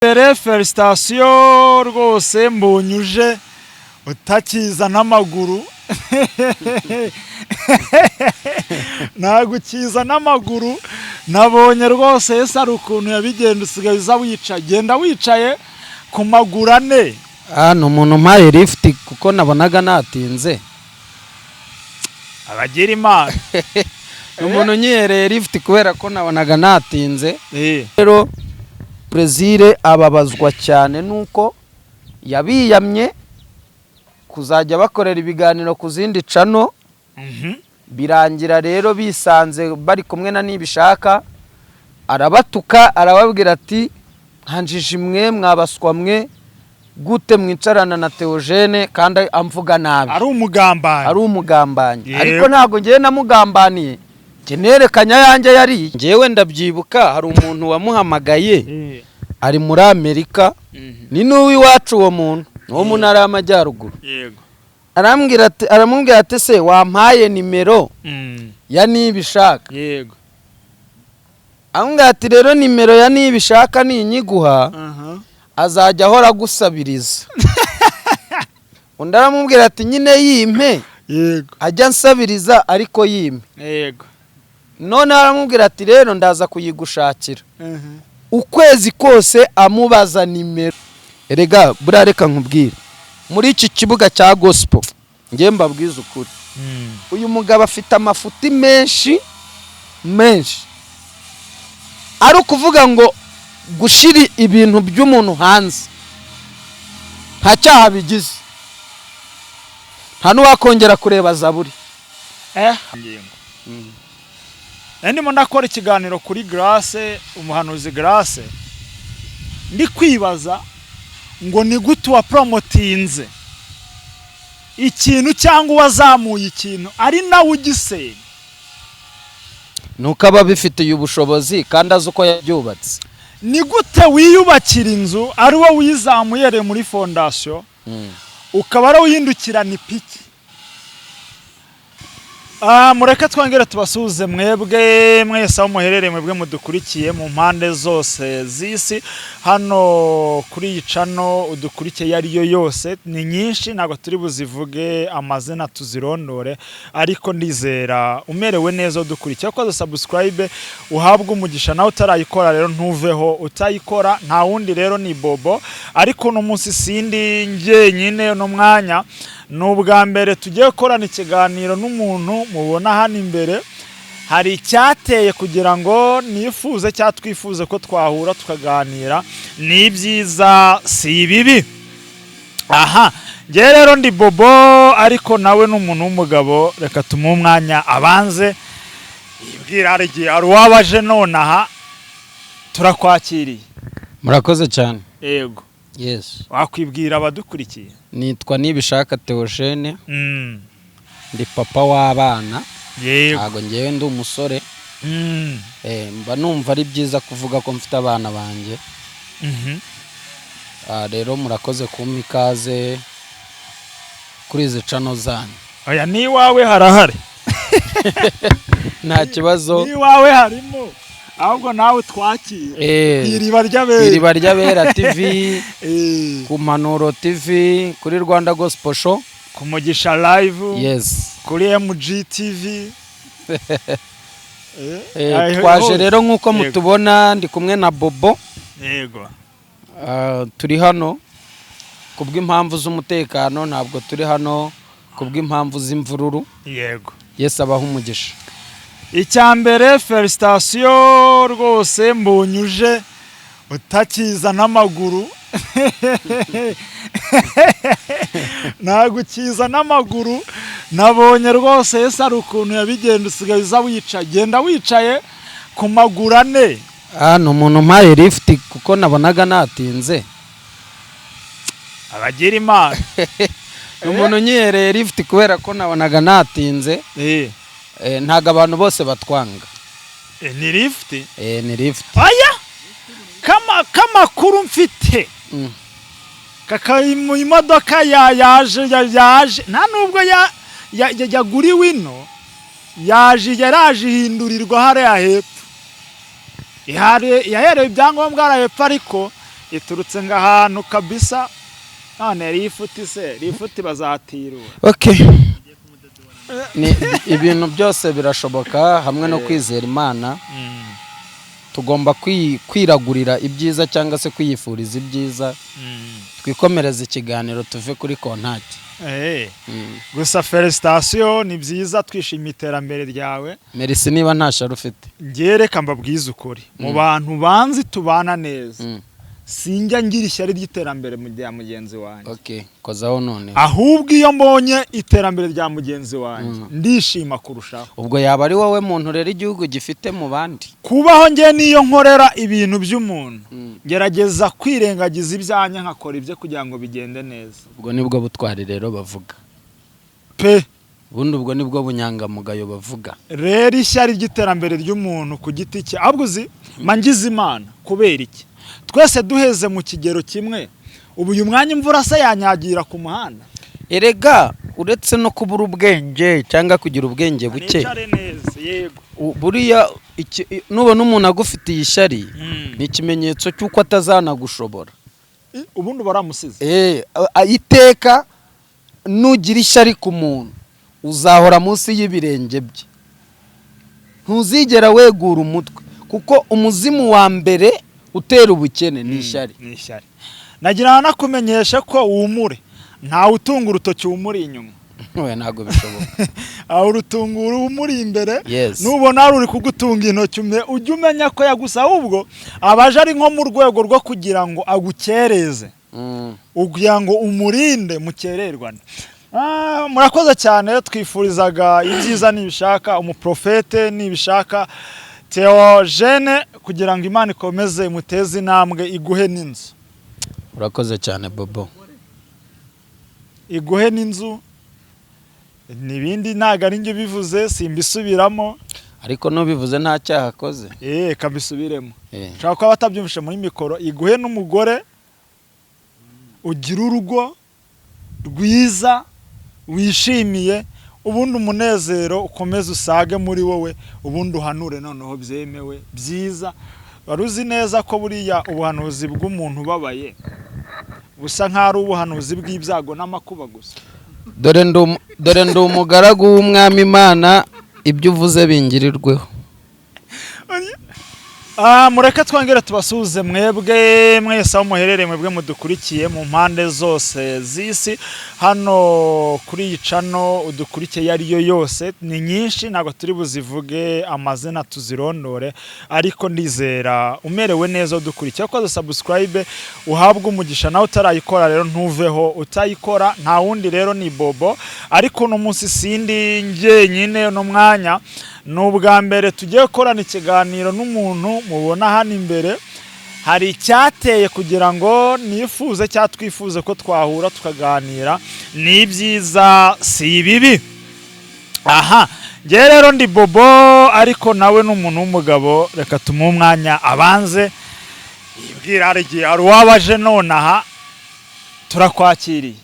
Felicitation rwose mbonyuje utakiza n'amaguru nagukiza n'amaguru nabonye rwose Yesu ari ukuntu yabigenda usigaye uza wicaye genda wicaye ku maguru ane ni umuntu mpaye lift kuko nabonaga natinze abagira imana umuntu nyereye lift kubera ko nabonaga natinze rero Plaisir ababazwa cyane nuko yabiyamye kuzajya bakorera ibiganiro ku zindi cano birangira rero bisanze bari kumwe na nibishaka arabatuka arababwira ati hanjije imwe mwabaswa mwe gute mwicarana na Theogene kandi amvuga nabi ari umugambanyi ariko ntago ngiye namugambaniye nerekanya yanjye yari ngewe ndabyibuka hari umuntu wamuhamagaye ari muri Amerika ni n'uwi wacu uwo muntu wo mu ntara y'Amajyaruguru yego aramubwira ati se wampaye nimero ya nibishaka yego amubwira ati rero nimero ya nibishaka ni inyiguha azajya ahora agusabiriza undi aramubwira ati nyine yimpe yego ajya nsabiriza ariko yimpe yego none aramubwira ati rero ndaza kuyigushakira ukwezi kose amubaza nimero erega burareka nkubwire muri iki kibuga cya Gasopo ngiye mbabwiza ukuri uyu mugabo afite amafuti menshi ari ukuvuga ngo gushira ibintu by'umuntu hanze nta cyaha bigize nta n'uwakongera kureba zaburi ndimo ndakora ikiganiro kuri Grace umuhanuzi Grace ndi kwibaza ngo ni gute wa promotinze ikintu cyangwa wazamuye ikintu ari nawe ugisenya nuko aba bifitiye ubushobozi kandi azi uko yabyubatse ni gute wiyubakira inzu ari wowe wizamuye muri fondation ukaba ari uhindukirana ipiki mureke twongere tubasuhuze mwebwe mwese aho muherereye mwebwe mudukurikiye mu mpande zose z'isi hano kuri iyi cano udukurikiye ariyo yose ni nyinshi ntabwo turi buzivuge amazina tuzirondore ariko ndizera umerewe neza udukurikiye ko subscribe uhabwa umugisha nawe utarayikora rero ntuveho utayikora nta wundi rero ni Bobo ariko uno munsi sindi njyenyine no mwanya n'ubwa mbere tugiye gukorana ikiganiro n'umuntu mubona hano imbere hari icyateye kugira ngo nifuze cyangwa twifuze ko twahura tukaganira ni ibyiza si ibibi njye rero ndi Bobo ariko nawe n'umuntu w'umugabo reka tumuhe umwanya abanze yibwira hari igihe hari uwabaje nonaha turakwakiriye murakoze cyane yego yes wakwibwira abadukurikiye nitwa nibishaka Theogene ndi papa w'abana ntago ngewe ndi umusore mba numva ari byiza kuvuga ko mfite abana banjye rero murakoze kumpa ikaze kuri izi cano zanyu oya ni iwawe harahari nta kibazo ni iwawe harimo ahubwo nawe twakira iriba ry'abera TV ku Mpanuro TV kuri Rwanda Gospel Show ku Mugisha Live yes kuri MG TV twaje rero nk'uko mutubona ndi kumwe na Bobo yego turi hano kubw'impamvu z'umutekano ntabwo turi hano kubw'impamvu z'imvururu yego yes abaho umugisha icyambere Felicitation rwose mbonyuje utakiza n'amaguru nagukiza n'amaguru nabonye rwose Yesu ari ukuntu yabigenda usigaye uza wicaye genda wicaye ku maguru ane ni umuntu mpaye lift kuko nabonaga natinze abagira imana umuntu nyereye lift kubera ko nabonaga natinze ntago abantu bose batwanga ni lift ni lift aya kamakuru mfite mu imodoka yaje nta nubwo yaguriwe ino yaraje ihindurirwa hariya hepfo yahereye ibyangombwa hariya hepfo ariko iturutse ngahantu kabisa none rifuti se rifuti bazatirura. Okay, ni ibintu byose birashoboka hamwe no kwizera Imana. Tugomba kwiragurira ibyiza cyangwa se kwiyifuriza ibyiza. Twikomereza ikiganiro tuve kuri kontaki. Gusa felicitation ni byiza, twishimiye iterambere ryawe. Merci niba ntashara ufite. Ngereka mbabwiza ukuri mu bantu banzi tubana neza. Sinjya ngira ishyari ry'iterambere mu rya mugenzi wanjye. Okay, kozaho none. Ahubwo iyo mbonye iterambere rya mugenzi wanjye ndishima kurushaho. Ubwo yaba ari wowe muntu rero igihugu gifite mu bandi. Kubaho nge niyo nkorera ibintu by'umuntu. Gerageza kwirengagiza ibyanya nkakora ibyo kugira ngo bigende neza. Ubwo nibwo butwari rero bavuga. Pe Bundi ubwo nibwo bunyangamugayo bavuga. Rero ishyari ry'iterambere ry'umuntu ku giti cye. Ahubwo uzi mangize Imana kubera iki? Twese duheze mu kigero kimwe. Ubu uyu mwanya imvura se yanyagira ku muhanda. Erega uretse no kubura ubwenge cyangwa kugira ubwenge buke. Nicare neza yego. Buriya nubona umuntu agufitiye ishyari ni ikimenyetso cy'uko atazanagushobora. Ubundi baramusize. Iteka nugira ishyari ku muntu uzahora munsi y'ibirenge bye. Ntuzigera wegura umutwe kuko umuzimu wa mbere utera ubukene ni ishyari. Ni ishyari. Nagira nakumenyesha ko wumure ntawe utunga urutoki wumuri inyuma. We ntago bishoboka. Aho urutungura wumuri imbere. Yes. Nubona ari kugutunga intoki ujye umenya ko yagusa ahubwo abaje ari nko mu rwego rwo kugira ngo agukereze. Ugira ngo umurinde mukererwane. Murakoze cyane, twifurizaga ibyiza nibishaka umuprofete nibishaka Theogene kugira ngo Imana ikomeze imuteze intambwe iguhe n'inzu. Urakoze cyane Bobo. Iguhe n'inzu nibindi ntago ari nge bivuze simbisubiramo ariko no bivuze nta cyaha akoze. Kabisubiremo. Nshaka ko abatabyumvishe muri mikoro. Iguhe n'umugore ugira urugo rwiza wishimiye, ubundi umunezero ukomeze usage muri wowe, ubundi uhanure noneho byemewe byiza. Waruzi neza ko buriya ubuhanuzi bw'umuntu babaye busa nk'ari ubuhanuzi bw'ibyago n'amakuba gusa. Dore ndi umugaragu w'Umwami Imana, ibyo uvuze bingirirweho. Mureke twongere tubasuhuze mwebwe mwese aho muherereye, mwebwe mudukurikiye mu mpande zose z'isi. Hano kuri iyi channel udukurikiye ariyo yose ni nyinshi, ntabwo turi buzivuge amazina tuzirondore, ariko ndizera umerewe neza udukurikiye ko subscribe uhabwa umugisha. Nawe utarayikora rero ntuveho utayikora. Nta wundi rero ni Bobo, ariko no munsi sindi nge nyine no mwanya n'ubwa mbere tugiye gukorana ikiganiro n'umuntu mubona hano imbere. Hari icyateye kugira ngo nifuze cyatwifuze ko twahura tukaganira. Ni byiza si ibibi. Nge rero ndi Bobo, ariko nawe n'umuntu w'umugabo. Reka tumuhe umwanya abanze yibwira. Hari igihe hari uwabaje nonaha turakwakiriye.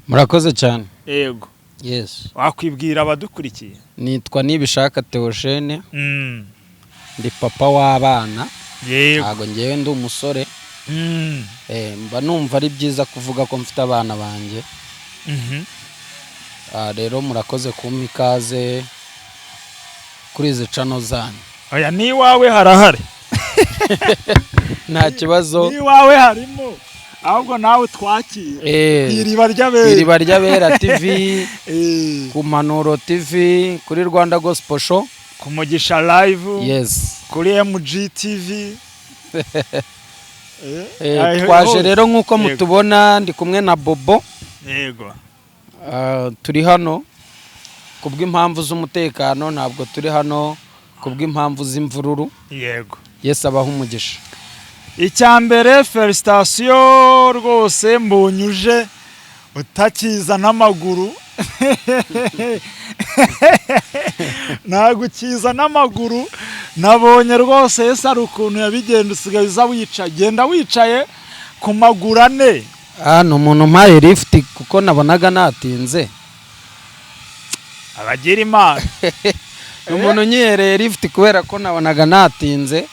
Murakoze cyane. Yego. Yes. Wakwibwira abadukurikiye? Nitwa Nibishaka Theogene. Ndi papa w'abana. Yego. Ntago ngewe ndi umusore. Mba numva ari byiza kuvuga ko mfite abana banjye. Rero murakoze kumpa ikaze kuri izi channel zanyu. Oya ni wawe harahari. Nta kibazo. Ni wawe harimo. Ahubwo nawe twakire. Iriba ry'abera TV, ku Manuro TV, kuri Rwanda Gospel Show, ku Mugisha Live, yes, kuri MG TV. Twaje rero nk'uko mutubona ndi kumwe na Bobo. Yego. Turi hano kubw'impamvu z'umutekano, ntabwo turi hano kubw'impamvu z'imvururu. Yego. Yes, abaho umugisha. Icyambere felicitation rwose mbonyuje utakiza n'amaguru. Nagukiza n'amaguru. Nabonye rwose Yesu ari ukuntu yabigenda usigaye uza wicaye. Genda wicaye ku maguru ane. Ni umuntu mpaye lift kuko nabonaga natinze. Abagira Imana. Umuntu nyihereye lift kubera ko nabonaga natinze.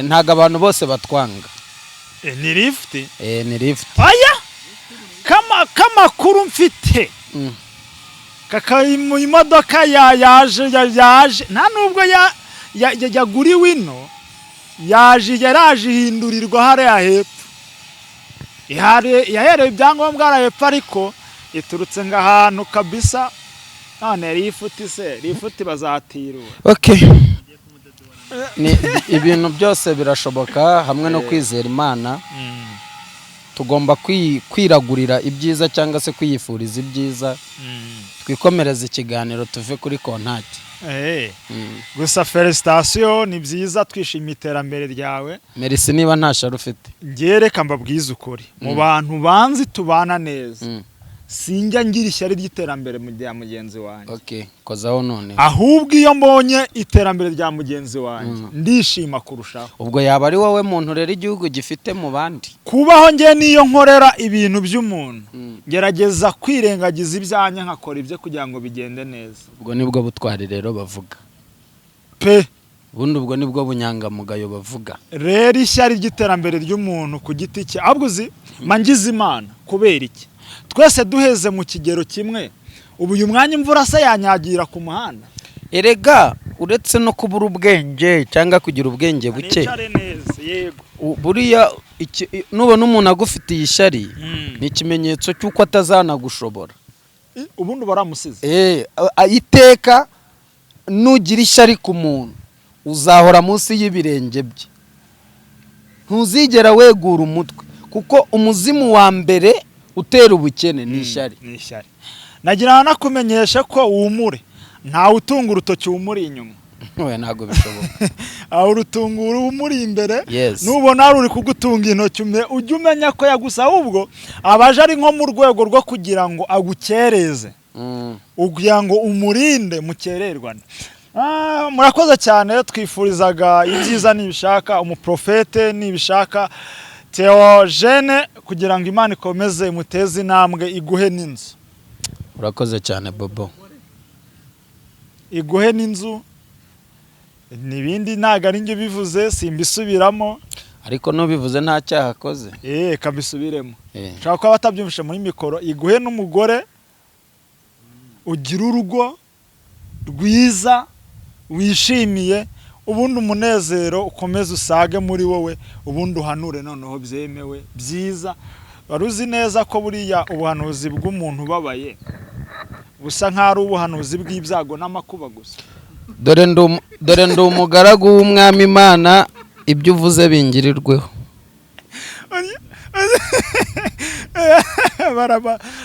Ntago abantu bose batwanga. ni lift ni lift aya kamakuru mfite kakayi mu imodoka yaje nta nubwo yaguriwe ino yaraje ihindurirwa hariya hepfo yahereye ibyangombwa hariya hepfo ariko iturutse ngahantu kabisa none rifuti bazatirura okay ni ibintu byose birashoboka hamwe no kwizera Imana tugomba kwiragurira ibyiza cyangwa se kwiyifuriza ibyiza twikomereza ikiganiro tuve kuri kontaki gusa felicitation ni byiza twishimiye iterambere ryawe merci niba nta shari ufite ngereka mbabwiza ukuri mu bantu banzi tubana neza sinjya ngira ishyari ry'iterambere mu rya mugenzi wanjye okay kozaho none ahubwo iyo mbonye iterambere rya mugenzi wanjye ndishima kurushaho ubwo yaba ari wowe muntu rero igihugu gifite mu bandi kubaho ngiye niyo nkorera ibintu by'umuntu gerageza kwirengagiza ibyanya nkakora ibyo kugira ngo bigende neza ubwo nibwo butwari rero bavuga pe ubundi ubwo nibwo bunyangamugayo bavuga rero ishyari ry'iterambere ry'umuntu ku giti cye ahubwo uzi mangize Imana kubera iki twese duheze mu kigero kimwe ubu uyu mwanya imvura se yanyagira ku muhanda erega uretse no kubura ubwenge cyangwa kugira ubwenge buke buriya nubona umuntu agufitiye ishyari ni ikimenyetso cy'uko atazanagushobora ubundi baramusize iteka nugira ishyari ku muntu uzahora munsi y'ibirenge bye ntuzigera wegura umutwe kuko umuzimu wa mbere utera ubukene ni ishyari nagira nakumenyesha ko wumure ntawe utunga urutoki wumuri inyuma oya ntago bishoboka aho urutungura wumuri imbere yes. nubona ruri kugutunga intoki ujye umenya ko yagusa ahubwo abaje ari nko mu rwego rwo kugira ngo agukereze kugira ngo umurinde mukererwane murakoze cyane twifurizaga ibyiza nibishaka umuprofete nibishaka Theogene kugira ngo Imana ikomeze imuteze intambwe iguhe n'inzu urakoze cyane Bobo iguhe n'inzu nibindi ntago ari nge bivuze simbisubiramo ariko no bivuze nta cyaha akoze kabisubiremo nshaka ko abatabyumvishe muri mikoro iguhe n'umugore ugira urugo rwiza wishimiye ubundi umunezero ukomeze usage muri wowe ubundi uhanure noneho byemewe byiza waruzi neza ko buriya ubuhanuzi bw'umuntu ubabaye busa nk'ari ubuhanuzi bw'ibyago n'amakuba gusa dore ndi umugaragu w'umwami Imana ibyo uvuze bingirirweho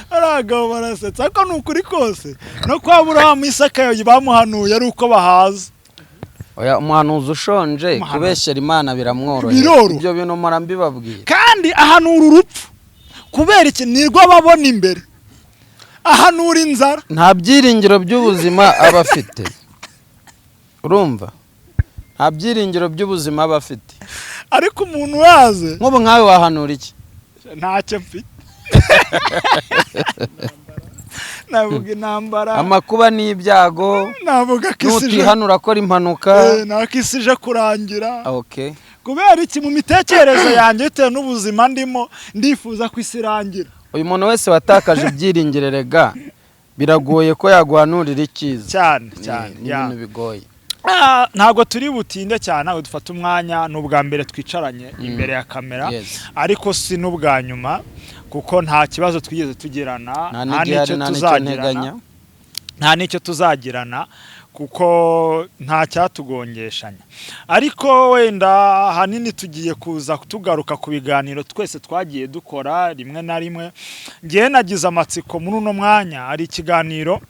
baragabo barasetsa ariko ni ukuri kose no kwa Aburahamu Isaka bamuhanuye ari uko bahaza oya umuhanuzi ushonje kubeshyera Imana biramworoheye ibyo bintu mpora mbibabwiye kandi ahanura urupfu kubera iki nirwo babona imbere ahanura inzara nta byiringiro by'ubuzima aba afite urumva nta byiringiro by'ubuzima aba afite ariko umuntu waze nk'ubu nkawe wahanura iki ntacyo mfite navuga intambara amakuba n'ibyago navuga kisije nutihanura akora impanuka nakisije kurangira okay kubera iki mu mitekerereze yanjye bitewe n'ubuzima ndimo ndifuza kwisirangira uyu muntu wese watakaje ibyiringiro rega biragoye ko yaguhanurira icyiza cyane ibintu bigoye ntabwo turi butinde cyane aho dufata umwanya n'ubwa mbere twicaranye imbere ya kamera ariko si n'ubwa nyuma kuko nta kibazo twigeze tugirana nta n'icyo tuzagirana kuko nta cyatugongeshanya ariko wenda hanini tugiye kuza tugaruka ku biganiro twese twagiye dukora rimwe na rimwe ngiye nagize amatsiko muri uno mwanya ari ikiganiro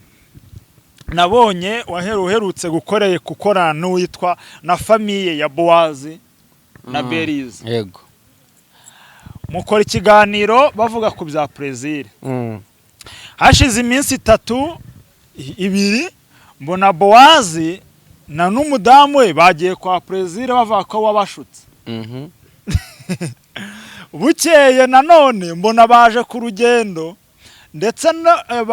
nabonye uherutse gukorana n'uwitwa na famiye ya Boazi na Berize yego mukora ikiganiro bavuga ku bya Plaisir hashize iminsi 2 mbona Boazi na n'umudamu we bagiye kwa Plaisir bavuga ko wabashutse bukeye nanone mbona baje ku rugendo ndetse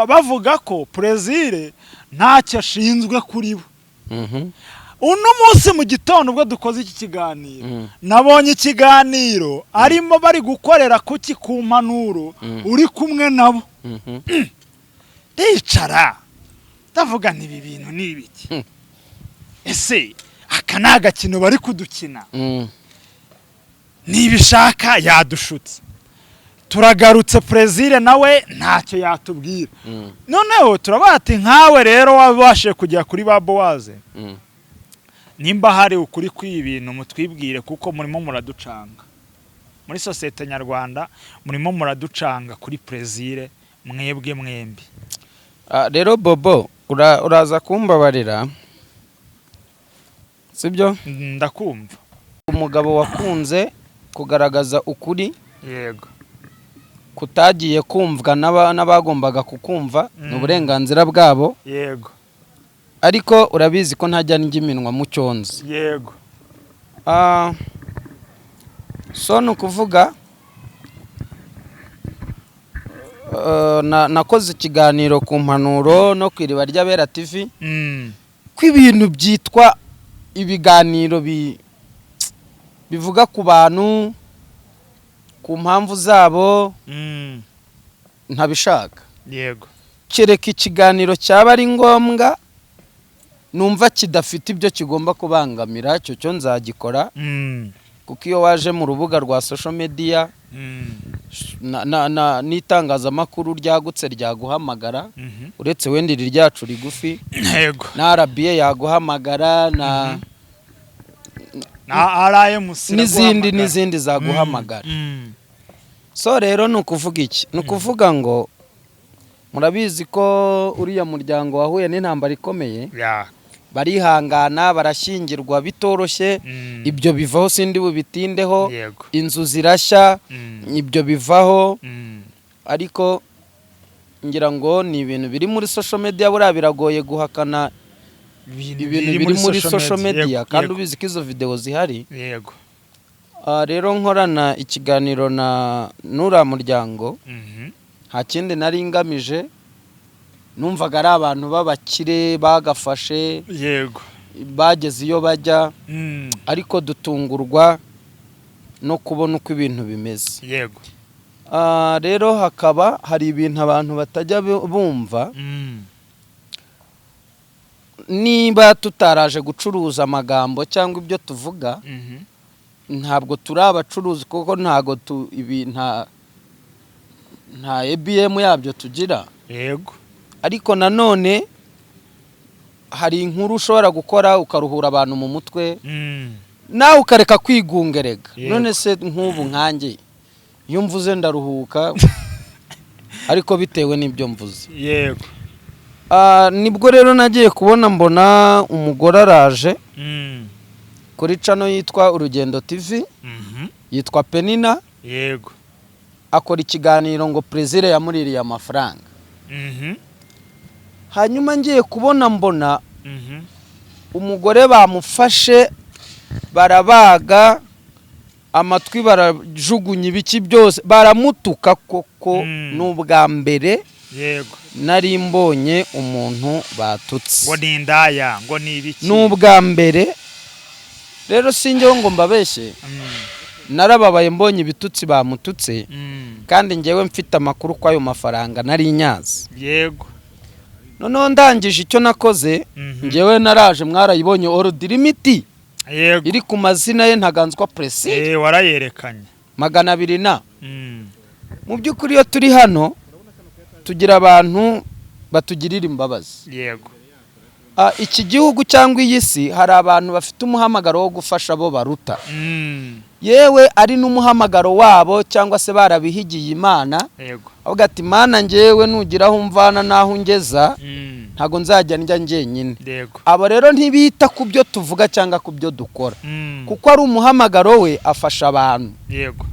bavuga ko Plaisir ntacyo ashinzwe kuri bo uno munsi mu gitondo ubwo dukoze iki kiganiro nabonye ikiganiro arimo bari gukorera kuki ku mpanuro uri kumwe nabo ndicara ndavuga n'ibi bintu ni ibiki ese aka ni agakino bari kudukina nibishaka yadushutse turagarutse Plaisir nawe ntacyo yatubwira noneho turabati nkawe rero wabashe kujya kuri Bobo nimba hari ukuri kw'ibintu mutwibwire kuko murimo muraducanga muri societe nyarwanda murimo muraducanga kuri Plaisir mwebwe mwembi rero Bobo uraza kumbabarira sibyo ndakumva umugabo wakunze kugaragaza ukuri yego kutagiye kumvwa n'abagombaga kukumva n'uburenganzira bwabo yego ariko urabizi ko ntajya n'iminwa mu cyonzi yego so nukuvuga nakoze ikiganiro ku mpanuro no ku iriba ry'Abera TV ko ibintu byitwa ibiganiro bivuga ku bantu ku mpamvu zabo ntabishaka yego kereka ikiganiro cyaba ari ngombwa numva kidafite ibyo kigomba kubangamira cyo nzagikora kuko iyo waje mu rubuga rwa social media n'itangazamakuru ryagutse ryaguhamagara uretse wenda iri ryacu rigufi yego na RBA yaguhamagara na RMC n'izindi zaguhamagara so rero nukuvuga iki nukuvuga ngo murabizi ko uriya muryango wahuye n'intambara ikomeye barihangana barashyingirwa bitoroshye ibyo bivaho sindi bubitindeho inzu zirashya ibyo bivaho ariko ngira ngo ni ibintu biri muri social media buriya biragoye guhakana ibintu biri muri social media kandi ubizi ko izo video zihari yego rero nkorana ikiganiro na nura muryango nta kindi nari ngamije numvaga ari abantu b'abakire bagafashe yego bageze iyo bajya ariko dutungurwa no kubona uko ibintu bimeze yego rero hakaba hari ibintu abantu batajya bumva niba tutaraje gucuruza amagambo cyangwa ibyo tuvuga ntabwo turi abacuruzi kuko ntago nta EBM yabyo tugira yego ariko nanone hari inkuru ushobora gukora ukaruhura abantu mu mutwe nawe ukareka kwigungerega none se nk'ubu nkanjye iyo mvuze ndaruhuka ariko bitewe n'ibyo mvuze yego nibwo rero nagiye kubona mbona umugore araje kuri channel yitwa Urugendo TV yitwa Penina yego akora ikiganiro ngo Plaisir yamuririye amafaranga hanyuma ngiye kubona mbona umugore bamufashe barabaga amatwi barajugunya ibiki byose baramutuka koko n'ubwa mbere yego nari mbonye umuntu batutse ngo ni indaya ngo ni ibiki n'ubwa mbere rero sinjyeho ngo mbabeshye narababaye mbonye ibitutsi bamututse kandi njyewe mfite amakuru ko ayo mafaranga nari nyazi yego noneho ndangije icyo nakoze njyewe naraje mwarayibonye order limit yego iri ku mazina ye ntaganzwa Plaisir warayerekanye 200 na mu by'ukuri iyo turi hano tugira abantu batugirira imbabazi yego iki gihugu cyangwa iyi si hari abantu bafite umuhamagaro wo gufasha abo baruta yewe ari n'umuhamagaro wabo cyangwa se barabihigiye Imana yego avuga ati Mana njyewe nugiraho umvana naho ngeza ntago nzajya njya njyenyine yego abo rero ntibita ku byo tuvuga cyangwa ku byo dukora kuko ari umuhamagaro we afasha abantu yego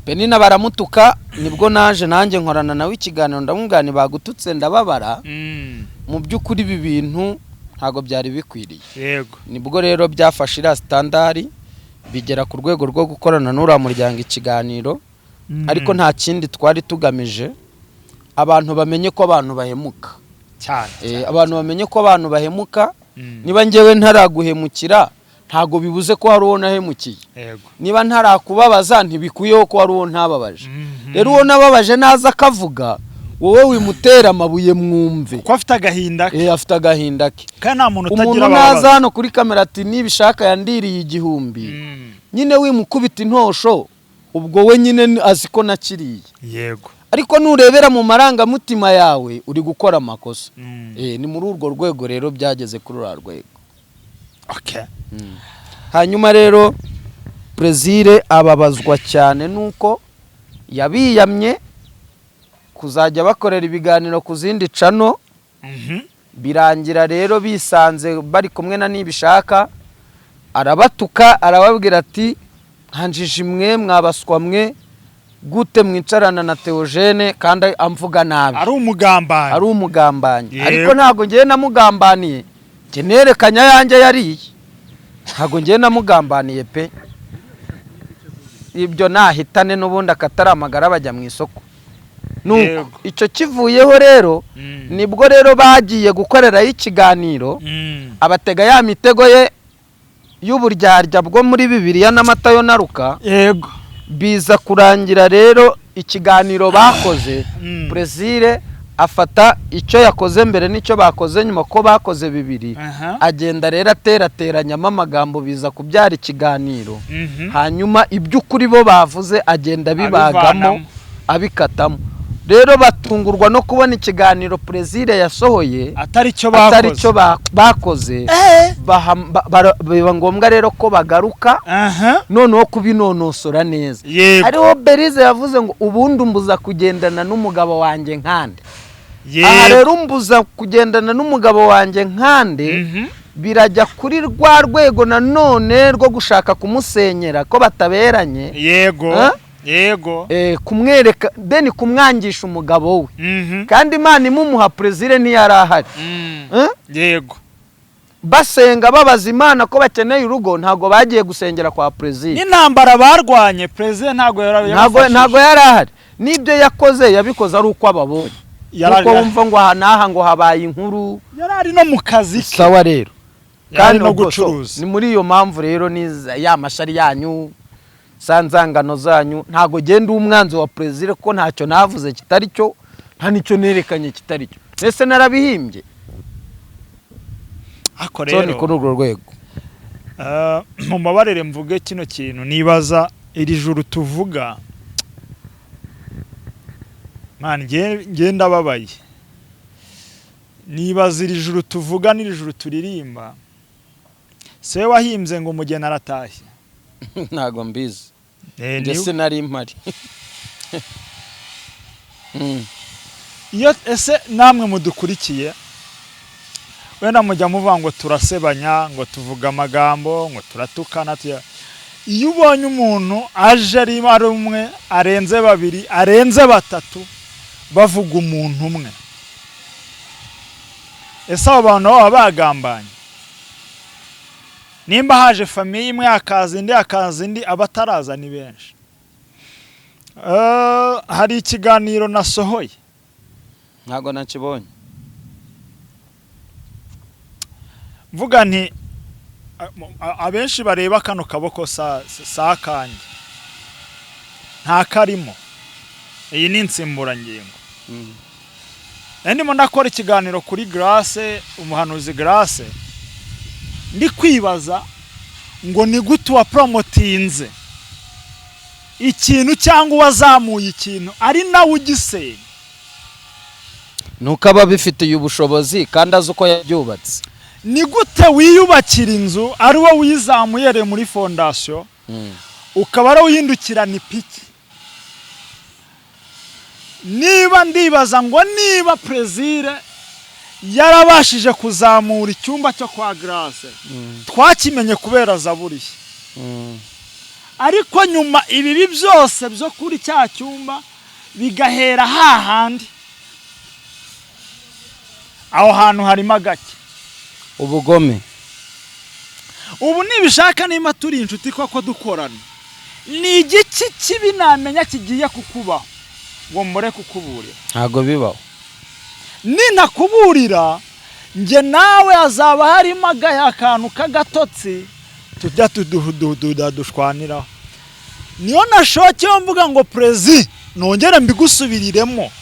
Penina baramutuka nibwo naje nanjye nkorana nawe ikiganiro ndamugani bagututse ndababara mu by'ukuri ibi bintu ntago byari bikwiriye yego nibwo rero byafashe ira standard bigera ku rwego rwo gukorana n'ura muryango ikiganiro ariko nta kindi twari tugamije abantu bamenye ko abantu bahemuka cyane abantu bamenye ko abantu bahemuka niba njyewe ntaraguhemukira ntago bibuze ko hari uwo nahemukiye. Niba ntarakubabaza ntibikuyeho ko hari uwo ntababaje. Rero uwo nababaje naza akavuga wowe wimutera amabuye mwumve ko afite agahinda ke. Afite agahinda ke. Kandi nta muntu utagira umuntu naza hano kuri kamera ati nibishaka yandiriye igihumbi nyine wimukubita intosho ubwo we nyine aziko nakiriye. Yego. Ariko nurebera mu marangamutima yawe uri gukora amakosa. Ni muri urwo rwego rero byageze kuri ura rwego. Okay. Hanyuma rero Plaisir ababazwa cyane nuko yabiyamye kuzajya bakorera ibiganiro ku zindi cano. Birangira rero bisanze bari kumwe na nibishaka arabatuka arababwira ati hanjije mwe mwabaswa mwe gute mwicarana na Theogene kandi amvuga nabi. Ari umugambanyi. Ariko ntago ngiye namugambaniye. Nerekanya yanjye yariye. Ntago ngiye namugambaniye pe. Ibyo nahitane n'ubundi akataramagara bajya mu isoko. Nuko icyo kivuyeho rero nibwo rero bagiye gukorera ikiganiro abatega ya mitego ye y'uburyarya bwo muri Bibiliya n'amatayo naruka. Yego. Biza kurangira rero ikiganiro bakoze Plaisir afata icyo yakoze mbere n'icyo bakoze nyuma ko bakoze bibiri. Agenda rero aterateranyamo amagambo biza kubyara ikiganiro. Hanyuma iby'ukuri bo bavuze agenda bibagamo abikatamo. Rero batungurwa no kubona ikiganiro Plaisir yasohoye atari cyo bakoze. Biba ngombwa rero ko bagaruka noneho kubinonosora neza. Ariho Berize yavuze ngo ubundi mbuza kugendana n'umugabo wanjye nkande. Aha rero mbuza kugendana n'umugabo wanjye nkande birajya kuri rwa rwego nanone rwo gushaka kumusenyera ko bataberanye. Yego. Kumwereka deni kumwangisha umugabo we. Kandi Imana imumuha Plaisir ntiyarahari. Yego. Basenga babaza Imana ko bakeneye urugo ntago bagiye gusengera kwa Plaisir. N'intambara barwanye Plaisir ntago yarahari. Nibyo yakoze yabikoze ari uko ababonye. Uko wumva ngo aha ngo habaye inkuru. Yarari no mu kazi ke. Sawa rero. Kandi no gucuruza. Ni muri iyo mpamvu rero niza ya mashari yanyu sanzangano zanyu ntago genda umwanzi wa Plaisir ko ntacyo navuze kitari cyo nta nicyo nerekanye kitari cyo. Ese narabihimbye. Ako rero ni kuri urwo rwego. Mu mabarere mvuge kino kintu nibaza iri juru tuvuga. Man ngenda babaye. Nibaza iri juru tuvuga n'iri juru turirimba. Se wahimbye ngo umugeni aratashye. Ntago mbizi. Ndetse nari impari. Iyo ese namwe mudukurikiye wenda mujya muvuga ngo turasebanya ngo tuvuga amagambo ngo turatukana. Iyo ubonye umuntu aje ari umwe arenze babiri arenze batatu bavuga umuntu umwe, ese abo bantu baba bagambanye? Nimba haje famiye imwe akaza indi abataraza ni benshi. Hari ikiganiro nasohoye ntago nakibonye. Mvuga nti abenshi bareba kano kaboko sakanje nta karimo. Iyi ni insimburangingo. Ndimo ndakora ikiganiro kuri Grace, Umuhanuzi Grace. Ndi kwibaza ngo ni gute wa promotinze ikintu cyangwa wazamuye ikintu ari nawe ugisenya. Nuko aba bifitiye ubushobozi kandi azi uko yabyubatse. Ni gute wiyubakira inzu ari wowe uyizamuyere muri fondation ukaba ari uhindukirana ipiki? Niba ndibaza ngo niba Plaisir yarabashije kuzamura icyumba cyo kwa Grace twakimenye kubera Zaburi. Ariko nyuma ibibi byose byo kuri cya cyumba bigahera hahandi, aho hantu harimo gake ubugome. Ubu nibishaka nima turi inshuti koko dukorana, ni igiki kibi namenya kigiye kukubaho ngo mbore kukuburira? Ntago bibaho. Ninakuburira nge nawe azaba harimo akantu k'agatotsi tujya dushwaniraho. Niyo nashokeye mvuga ngo Plaisir nongere mbigusubiriremo,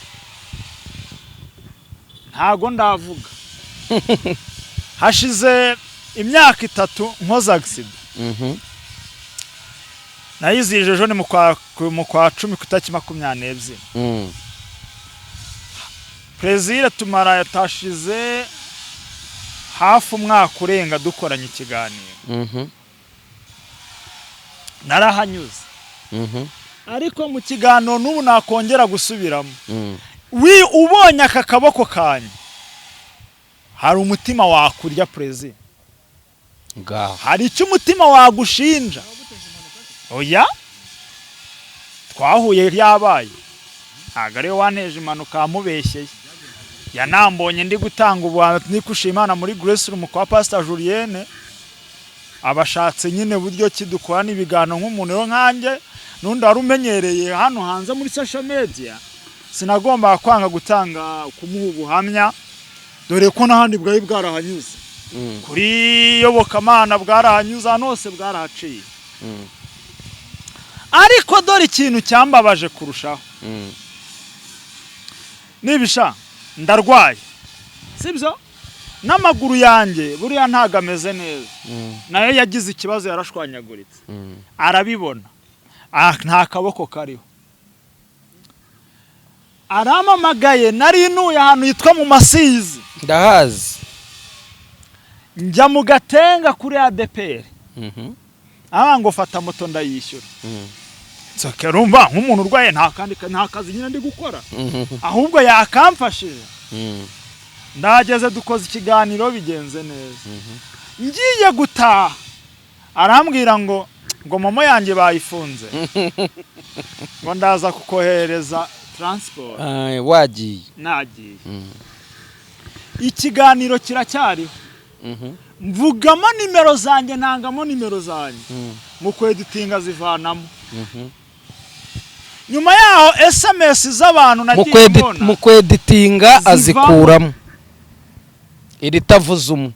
ntago ndavuga. Hashize imyaka 3 nkoze accident. Nayizije ejo ni mu kwa 10 kutaki 22. Plaisir tumara yatashize hafi umwaka urenga dukoranye ikiganiro. Narahanyuze. Ariko mu kiganiro n'ubu nakongera gusubiramo. Ubonye aka kaboko kanye, hari umutima wakurya Plaisir. Hari icyo umutima wagushinja. Oya, twahuye yabaye, ntago ari wanteje impanuka mubeshyeye. Yanambonye ndi gutanga ubuhamya nikushimana muri Grace Room kwa Pastor Julienne, abashatse nyine buryo kidukorana ibiganiro nk'umuntu yo nkanjye nundi warumenyereye hano hanze muri social media. Sinagomba kwanga gutanga kumuha ubuhamya, dore ko nahandi bwayi bwarahanyuze. Kuri yobokamana bwarahanyuze, hose bwarahaciye. Ariko dore ikintu cyambabaje kurushaho. Nibisha ndarwaye, sibyo? N'amaguru yanjye buriya ntago ameze neza. Nayo yagize ikibazo, yarashwanyaguritse. Arabibona. Nta kaboko kariho. Aramamagaye, nari nuye ahantu yitwa mu Masizi. Ndahazi. Njya mu Gatenga kuri ADPR. Ngo fata moto ndayishyura. Soke rumva nk'umuntu urwaye nta kazi nyine ndi gukora. Ahubwo yakamfashije. Ndageze dukoze ikiganiro bigenze neza. Ngiye gutaha arambwira ngo momo yanjye bayifunze. Ngo ndaza kukohereza transport. Wagiye. Nagiye. Ikiganiro kiracyariho. Mvugamo nimero zanjye, ntangamo nimero zanjye. Mu kweditinga zivanamo. Nyuma yaho SMS z'abantu nagiye mbona. Mu kweditinga azikuramo. Iritavuza umwe.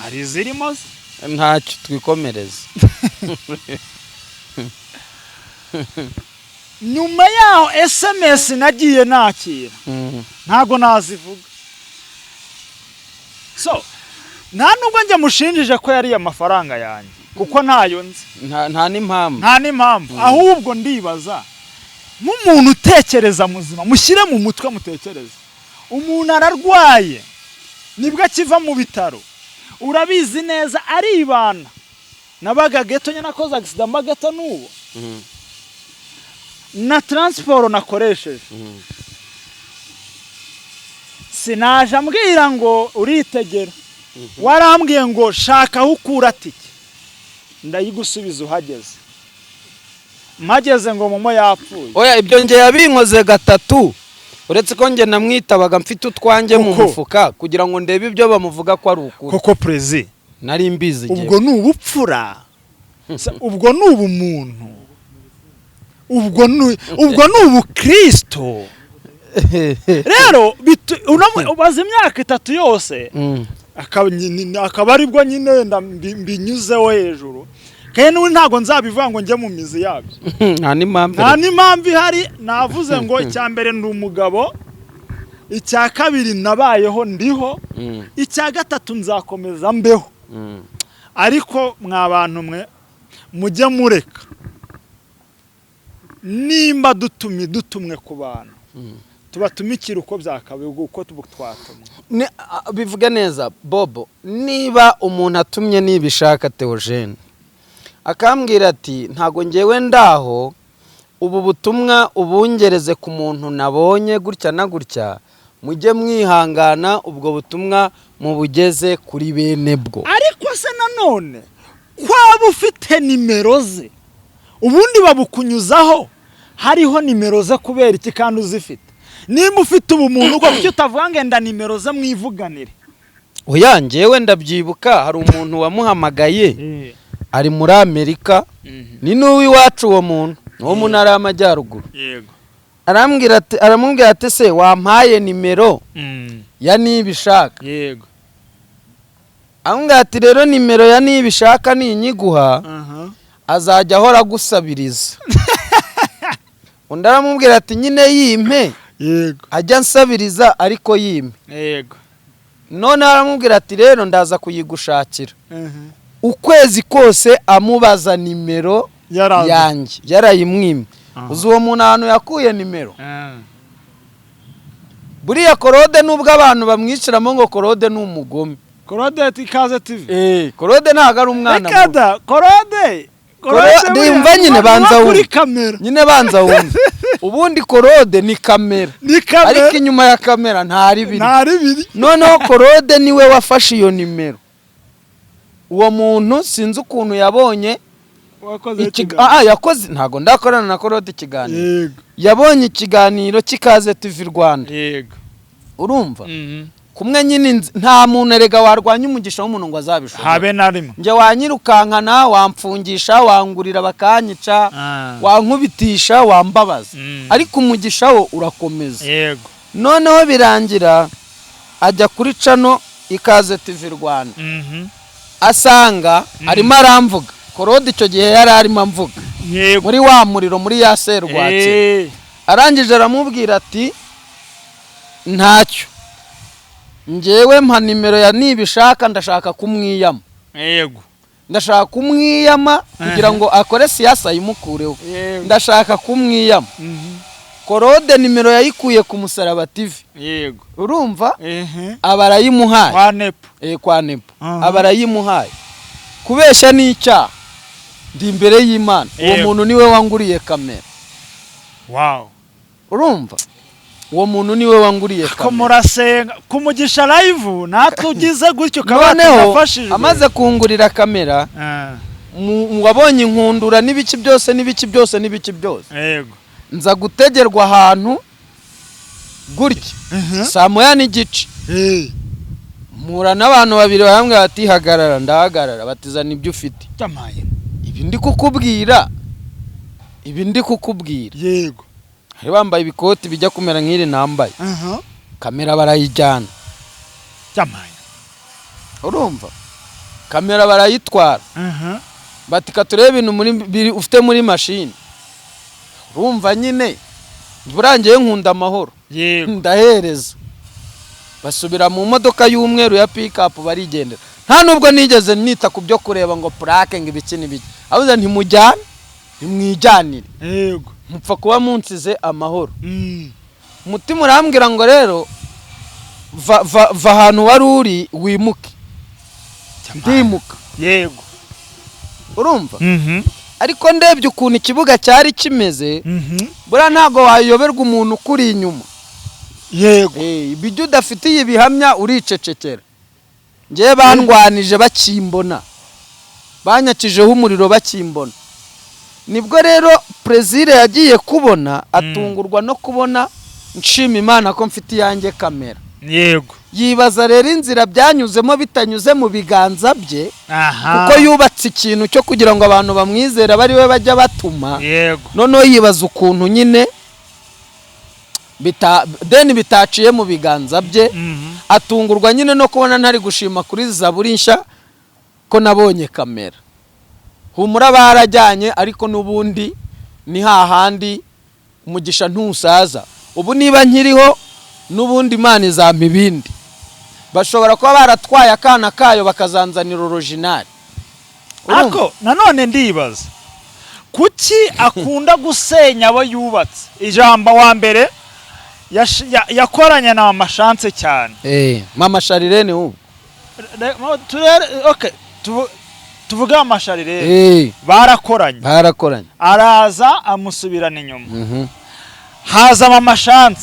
Hari zirimo ntacyo twikomereza. Nyuma yaho SMS nagiye nakira. Ntago nazivuga. So, nta nubwo njye mushinjije ko yari amafaranga yanjye, kuko ntayo nzi. Nta n'impamvu. Nta n'impamvu. Ahubwo ndibaza nk'umuntu utekereza muzima, mushyire mu mutwe mutekereza. Umuntu ararwaye, nibwo akiva mu bitaro. Urabizi neza aribana. Nabaga geto nyine nakoze accident magato n'uwo. Na transport nakoresheje. Sinaje ambwira ngo uritegera. Warambwiye ngo shaka aho ukura tike. Ndayigusubiza uhageze. Mageze ngo momo yapfuye. Oya, ibyo nge yabinkoze 3. Uretse ko nge namwitabaga mfite utwanjye mu mufuka kugira ngo ndebe ibyo bamuvuga ko ari ukuri. Koko Plaisir nari mbizi nge. Ubwo n'ubupfura. Ubwo n'ubumuntu. Ubwo n'ubukristo. Rero ubaze imyaka 3 yose. Akaba aribwo nyine mbinyuzeho hejuru. Kandi n'ubu ntago nzabivuga ngo njye mu mizi yabyo. Nta n'impamvu ihari. Navuze ngo icya mbere ndi umugabo, icya kabiri nabayeho ndiho, icya gatatu nzakomeza mbeho. Ariko mwa bantu mwe mujye mureka nimba dutumwe ku bantu, tubatumikira uko byakabaye, uko twatumwe. Bivuga neza Bobo, niba umuntu atumye nibishaka Theogene akambwira ati ntago ngewe ndaho, ubu butumwa ubungereze ku muntu nabonye gutya na gutya, mujye mwihangana ubwo butumwa mubugeze kuri bene bwo. Ariko se nanone kwaba ufite nimero ze, ubundi babukunyuzaho hariho nimero ze kubera iki kandi uzifite? Nimba ufite ubumuntu uko kuki utavuga ngenda nimero ze mwivuganire? Oya, ngewe ndabyibuka hari umuntu wamuhamagaye ari muri Amerika, ni n'uwi wacu uwo muntu wo mu ntara y'Amajyaruguru. Yego. aramubwira ati se wampaye nimero ya nibishaka. Yego. Amubwira ati rero nimero ya nibishaka ninyiguha azajya ahora agusabiriza. Undi aramubwira ati nyine yimpe. Yego. Ajya nsabiriza ariko yimpe. Yego. None aramubwira ati rero ndaza kuyigushakira. Ukwezi kose amubaza nimero yanjye yarayimwimye. Uzi uwo muntu ahantu yakuye nimero? Buriya Korode nubwo abantu bamwiciramo ngo Korode ni umugome. Korode ati Ikaze TV. Korode ntago ari umwana. Rekada Korode ndimva nyine banza wumve. Nyine banza wumve. Ubundi Korode ni kamera. Ariko inyuma ya kamera ntari biri. Noneho Korode niwe wafashe iyo nimero. Uwo muntu sinzi ukuntu yabonye yakoze ntago ndakorana na Korode ikiganiro. Yabonye ikiganiro cy'Ikaze TV Rwanda. Yego. Urumva? Kumwe nyine nta muntu erega warwanya umugisha w'umuntu ngo azabishobora. Habe narimwe. Nje wanyirukankana wamfungisha wangurira bakanyica wankubitisha wambabaza. Ariko umugisha wo urakomeza. Yego. Noneho birangira ajya kuri cano Ikaze TV Rwanda. Asanga arimo aramvuga. Korode icyo gihe yari arimo amvuga. Muri wa muriro muri ya serwatsi. Arangije aramubwira ati ntacyo. Njyewe mpa nimero ya nibishaka ndashaka kumwiyama. Yego. Ndashaka kumwiyama kugira ngo akore siyasa yimukureho. Ndashaka kumwiyama. Korode nimero yayikuye ku Musaraba TV. Yego. Urumva? Abarayimuhaye. Kwa nepo. Abarayimuhaye. Kubesha n'icyaha. Ndi imbere y'Imana. Uwo muntu niwe wanguriye kamera. Wow. Urumva? Uwo muntu niwe wanguriye kamera. Ko murasenga kumugisha live natugize gutyo kabafashije. Amaze kungurira kamera. Wabonye inkundura n'ibiki byose. Yego. Nza gutegerwa ahantu gutya. Saa moya n'igice. Mura n'abantu babiri bamwe bati hagarara ndahagarara batizana ibyo ufite. Cyamaye. Ibi ndi kukubwira. Yego. Hari bambaye ibikoti bijya kumera nk'iri nambaye. Kamera barayijyana. Cyamaye. Urumva? Kamera barayitwara. Bati katurebe ibintu ufite muri machine. Urumva nyine burangiye nkunda amahoro. Yego. Ndahereza. Basubira mu modoka y'umweru ya pick up barigendera. Nta nubwo nigeze nita ku byo kureba ngo plaque ngo ibiki n'ibiki. Abuze ntimujyane nimwijyanire. Yego. Mupfa kuba munsize amahoro. Mutima urambwira ngo rero va ahantu wari uri wimuke. Ndimuka. Yego. Urumva? Ariko ndebye ukuntu ikibuga cyari kimeze. Bura ntago wayoberwa umuntu kuri inyuma. Yego. Ibyo udafitiye ibihamya uricecekera. Ngiye bandwanije bakimbona. Banyakijeho umuriro bakimbona. Nibwo rero Plaisir yagiye kubona atungurwa no kubona nshima Imana ko mfite yanjye kamera. Yego. Yibaza rero inzira byanyuzemo bitanyuze mu biganza bye. Kuko yubatse ikintu cyo kugira ngo abantu bamwizera bari we bajya batuma. Yego. Noneho yibaza ukuntu nyine bitaciye mu biganza bye. Atungurwa nyine no kubona ntari gushima kuri Zaburi nshya ko nabonye kamera. Humura barajyanye ariko nubundi ni hahandi umugisha ntusaza. Ubu niba nkiriho nubundi Imana izampa ibindi. Bashobora kuba baratwaye akana kayo bakazanzanira original. Ako nanone ndibaza kuki akunda gusenya abo yubatse. Ijambo wa mbere yakoranye na Mama Chance cyane. Mama Sharirene ubu. Okay. Tuvuga amasharirene. Barakoranye. Araza amusubirana inyuma. Haza Mama Chance.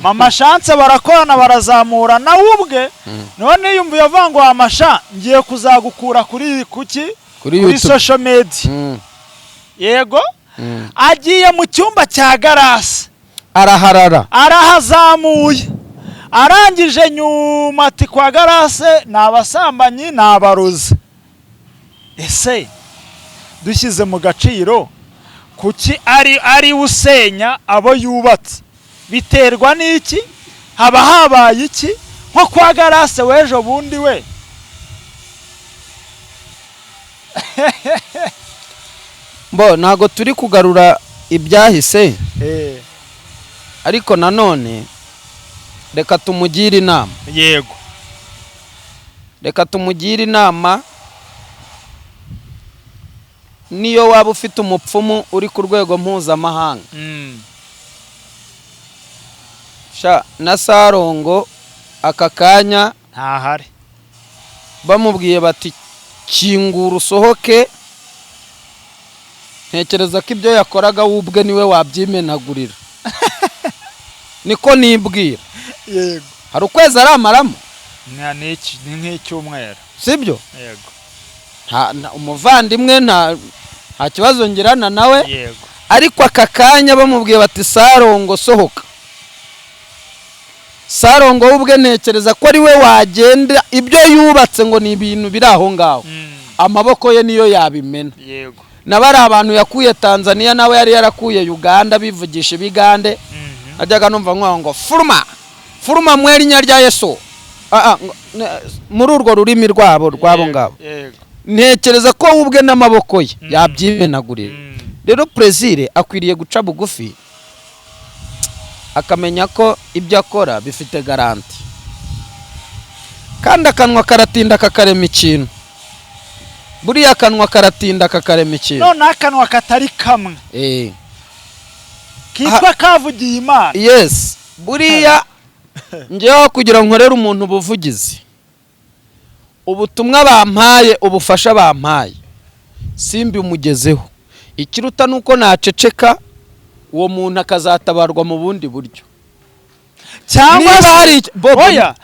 Mama Chance barakorana barazamura na ubwe. None yumva yavango amasha ngiye kuzagukura kuri kuki? Kuri social media. Yego. Agiye mu cyumba cya garasi. Arahazamuye. Arangije nyuma ati kwa garase nabasambanyi nabaruze. Ese dushyize mu gaciro kuki ari usenya abo yubatse biterwa n'iki haba habaye iki nko kwa garase w'ejo bundi we mbo ntago turi kugarura ibyahise ariko nanone reka tumugire inama yego reka tumugire inama niyo waba ufite umupfumu uri ku rwego mpuzamahanga na Sarongo aka kanya ntahari bamubwiye bati kingura usohoke ntekereza ko ibyo yakoraga wubwe niwe wabyimenagurira niko nibwira yego hari ukwezi aramaramo ni nk'icyumweru sibyo yego umuvandimwe nta kibazo ngirana nawe yego ariko aka kanya bamubwiye bati Sarongo sohoka Sarongo ubwe ntekereza ko ari we wagenda ibyo yubatse ngo ni ibintu biri aho ngaho amaboko ye niyo yabimena yego nabari abantu yakuye Tanzania nawe yari yarakuye Uganda bivugisha ibigande ajyaga numva ngo furuma mweri nyarya Yesu muri urwo rurimi rwabo ngabo ntekereza ko ubwe n'amaboko ye yabyimenagurira rero Plaisir akwiriye guca bugufi akamenya ko ibyo akora bifite garanti kandi akanwa karatinda kakarema ikintu buriya akanwa karatinda kakarema ikintu none akanwa katari kamwe kitwa kavugiye Imana yes buriya njyewe kugira nkorere umuntu ubuvugizi ubutumwa bampaye ubufasha bampaye simbi umugezeho ikiruta nuko naceceka uwo muntu akazatabarwa mu bundi buryo cyangwa hari oya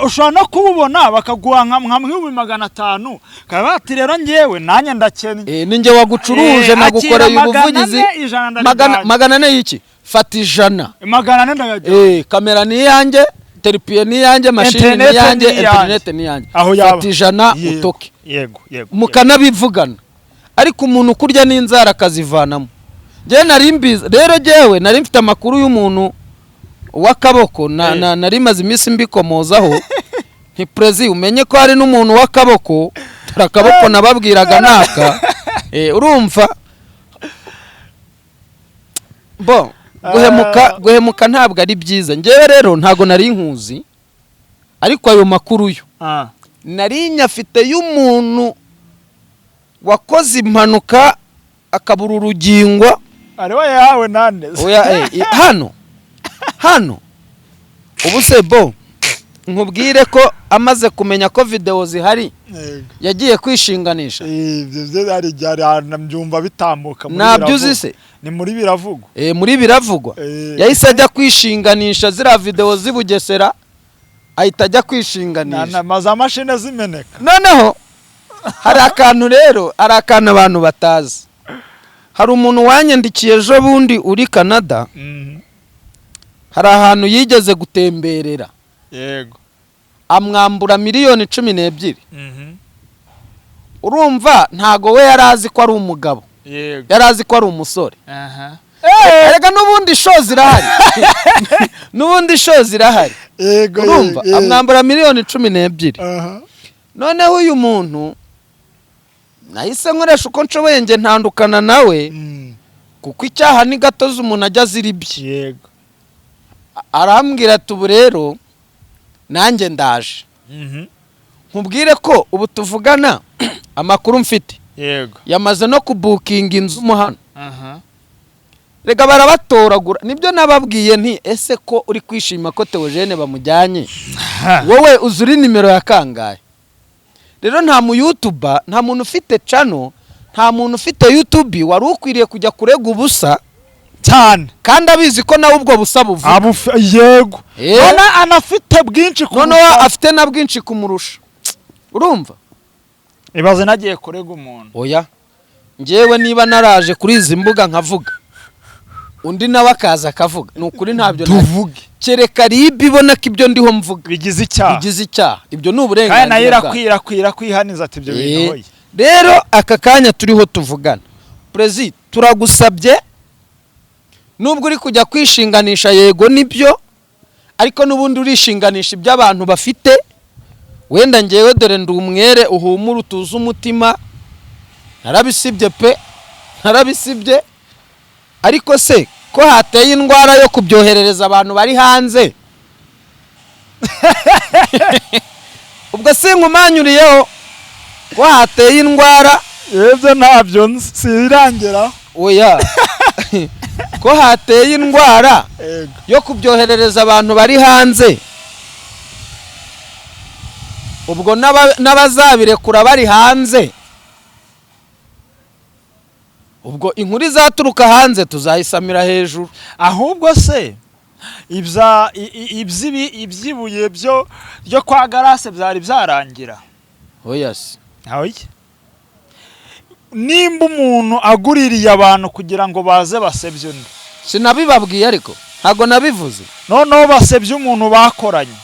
ushobora no kububona bakaguha nka 500 kabati rero ngewe nanye ndakennye ninjye wagucuruje nagukoreye ubuvugizi 400 y'iki fata 100 400 ndagaje kamera ni yanjye teripie ni yanjye machine ni yanjye internet ni yanjye fata 100 utoke yego mukanabivugana ariko umuntu kurya n'inzara akazivanamo je narimbiza rero jewe nari mfite amakuru y'umuntu wakaboko nari maze iminsi mbikomozaho nti Plaisir umenye ko hari n'umuntu wakaboko tarakaboko nababwiraga naka urumva bo guhemuka ntabwo ari byiza ngewe rero ntago nari nkuzi ariko ayo makuru yo nari nyafite y'umuntu wakoze impanuka akabura urugingo ariwe yawe nandeze oya hano ubu se bo nkubwire ko amaze kumenya ko video zihari yagiye kwishinganisha ibyo ari nabyumva bitambuka muri nabyuzi se ni muri biravugwa muri biravugwa yahise ajya kwishinganisha zira video zibugesera ahita ajya kwishinganisha maze amashine zimeneka noneho hari akantu rero ari akantu abantu batazi hari umuntu wanyandikiye ejo bundi uri Canada hari ahantu yigeze gutemberera yego amwambura 12,000,000 urumva ntago we yarazi ko ari umugabo yego yarazi ko ari umusore erega nubundi show zirahari yego urumva amwambura 12,000,000 noneho uyu muntu nahise nkoresha uko nshoboye nge ntandukana nawe kuko icyaha ni gatoza umuntu ajya ziribye yego arambwira ati ubu rero nanjye ndaje nkubwire ko ubu tuvugana amakuru mfite yego yamaze no kubukinga inzu umuhano rega barabatoragura nibyo nababwiye nti ese ko uri kwishima ko Theogene bamujyanye wowe uzuri nimero ya kangahe rero nta mu YouTuber nta muntu ufite channel nta muntu ufite YouTube wari ukwiriye kujya kurega ubusa cyane kandi abizi ko nawe ubwo busa buvuga yego none anafite bwinshi kumurusha afite na bwinshi kumurusha urumva ibaze nagiye kurega umuntu oya ngewe niba naraje kuri izi mbuga nkavuga undi nawe akaza akavuga nukuri ntabyo tuvuge kereka ribi ibona ko ibyo ndiho mvuga bigize icyaha ibyo ni uburenganzira kandi nayo kwihaniza ati ibyo bintu rero aka kanya turiho tuvugana Plaisir turagusabye nubwo uri kujya kwishinganisha yego nibyo ariko nubundi urishinganisha iby'abantu bafite wenda ngewe dore ndi umwere uhumura utuze umutima narabisibye pe narabisibye ariko se ko hateye indwara yo kubyoherereza abantu bari hanze ubwo sinkumanyuriyeho ko hateye indwara yebyo ntabyo sirangira oya ko hateye indwara yo kubyoherereza abantu bari hanze ubwo n'abazabirekura bari hanze ubwo inkuru izaturuka hanze tuzayisamira hejuru ahubwo se ibyibuye byo kwa garase byari byarangira oya se nimba umuntu aguririye abantu kugira ngo baze basebye undi sinabibabwiye ariko ntago nabivuze noneho basebye umuntu bakoranye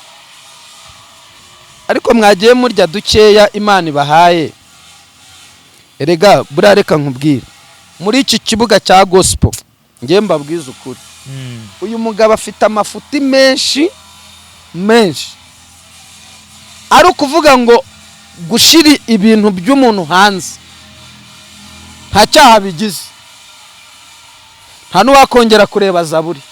ariko mwagiye murya dukeya Imana ibahaye erega burareka nkubwire muri iki kibuga cya gospel ngiye mbabwiza ukuri uyu mugabo afite amafuti menshi ari ukuvuga ngo gushira ibintu by'umuntu hanze nta cyaha bigize nta n'uwakongera kureba zaburi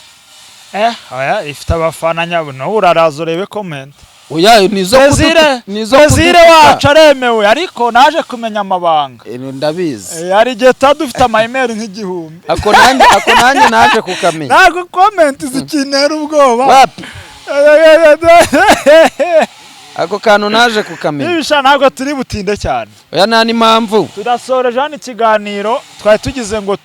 oya ifite abafana nyabo nawe uraraza urebe comment oya nizo Plaisir wacu aremewe ariko naje kumenya amabanga ndabizi hari igihe dufite amayimeri nk'igihumbi ako nanjye naje kukamenya ntabwo comment zikinera ubwoba wapi ako kantu naje kukamenya nibisha ntabwo turi butinde cyane oya nta n'impamvu tudasoreje hano ikiganiro twari tugize ngo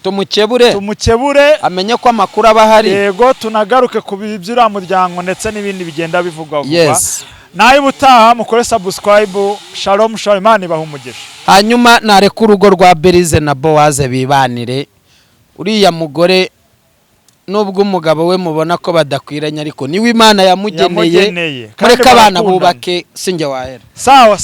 tumukebure amenye ko amakuru aba ahari yego tunagaruke ku by'uriya muryango ndetse n'ibindi bigenda bivugwa yes. nawe ubutaha mukore subscribe Shalom Imana ibaha umugisha hanyuma nareka urugo rwa Berize na Bowaze bibanire uriya mugore nubwo umugabo we mubona ko badakwiranye ariko niwe Imana yamugeneye mureka abana bubake sinjye wahera sawa